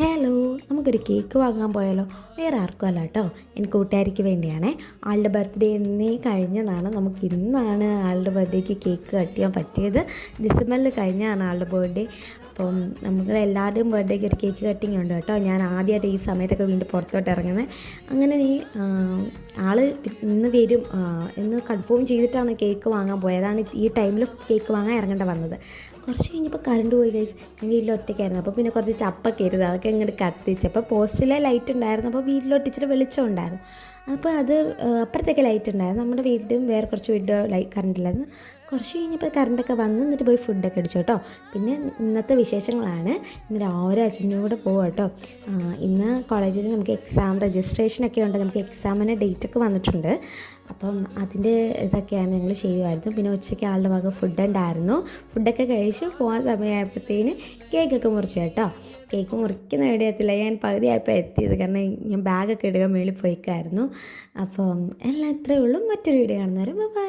Hello, നമുക്കൊരു cake വാങ്ങാൻ പോയാലോ? വേറെ ആർക്കും അല്ല കേട്ടോ, എനിക്ക് കൂട്ടുകാരിക്ക് വേണ്ടിയാണേ. ആളുടെ ബർത്ത്ഡേ എന്നേ കഴിഞ്ഞതാണ്. നമുക്ക് ഇന്നാണ് ആളുടെ ബർത്ത്ഡേക്ക് കേക്ക് കട്ട് ചെയ്യാൻ പറ്റിയത്. ഡിസംബറിൽ കഴിഞ്ഞാണ് ആളുടെ ബർത്ത്ഡേ. അപ്പം നമ്മളെല്ലാവരുടെയും ബർത്ത്ഡേക്ക് ഒരു കേക്ക് കട്ടിങ് ഉണ്ട് കേട്ടോ. ഞാൻ ആദ്യമായിട്ട് ഈ സമയത്തൊക്കെ വീണ്ടും പുറത്തോട്ട് ഇറങ്ങുന്നത്. അങ്ങനെ ആൾ ഇന്ന് വരും എന്ന് കൺഫേം ചെയ്തിട്ടാണ് കേക്ക് വാങ്ങാൻ പോയത്. അതാണ് ഈ ടൈമിൽ കേക്ക് വാങ്ങാൻ ഇറങ്ങേണ്ട വന്നത്. കുറച്ച് കഴിഞ്ഞപ്പോൾ കറണ്ട് പോയി ഗൈസ്. ഞാൻ വീട്ടിൽ ഒറ്റയ്ക്കായിരുന്നു. അപ്പോൾ പിന്നെ കുറച്ച് ചപ്പൊക്കെ ഇരുന്ന് അതൊക്കെ ഇങ്ങോട്ട് കത്തിച്ച്. അപ്പോൾ പോസ്റ്റിലെ ലൈറ്റ് ഉണ്ടായിരുന്നു, അപ്പോൾ വീട്ടിലൊട്ടിച്ചിട്ട് വെളിച്ചം ഉണ്ടായിരുന്നു. അപ്പോൾ അത് അപ്പുറത്തേക്ക് ലൈറ്റ് ഉണ്ടായിരുന്നു. നമ്മുടെ വീട്ടിലും വേറെ കുറച്ച് വീട്ടിൽ കറണ്ട് ഇല്ലായിരുന്നു. കുറച്ച് കഴിഞ്ഞപ്പോൾ കറണ്ടൊക്കെ വന്ന് എന്നിട്ട് പോയി ഫുഡൊക്കെ അടിച്ചു കേട്ടോ. പിന്നെ ഇന്നത്തെ വിശേഷങ്ങളാണ്. ഇന്ന് രാവിലെ അച്ഛൻ്റെ കൂടെ പോകും കേട്ടോ. ഇന്ന് കോളേജിൽ നമുക്ക് എക്സാം രജിസ്ട്രേഷനൊക്കെ ഉണ്ട്. നമുക്ക് എക്സാമിന് ഡേറ്റൊക്കെ വന്നിട്ടുണ്ട്. അപ്പം അതിൻ്റെ ഇതൊക്കെയാണ് ഞങ്ങൾ ചെയ്യുമായിരുന്നു. പിന്നെ ഉച്ചയ്ക്ക് ആളുടെ വക ഫുഡ് ഉണ്ടായിരുന്നു. ഫുഡൊക്കെ കഴിച്ച് പോകാൻ സമയമായപ്പോഴത്തേന് കേക്കൊക്കെ മുറിച്ചു കേട്ടോ. കേക്ക് മുറിക്കുന്ന വീഡിയോ എത്തില്ല, ഞാൻ പകുതി ആയപ്പോൾ എത്തിയത്. കാരണം ഞാൻ ബാഗൊക്കെ ഇടുക മേളിൽ പോയിക്കായിരുന്നു. അപ്പം എല്ലാം ഇത്രയേ ഉള്ളൂ. മറ്റൊരു വീഡിയോ കാണുന്നവരെ ബൈ.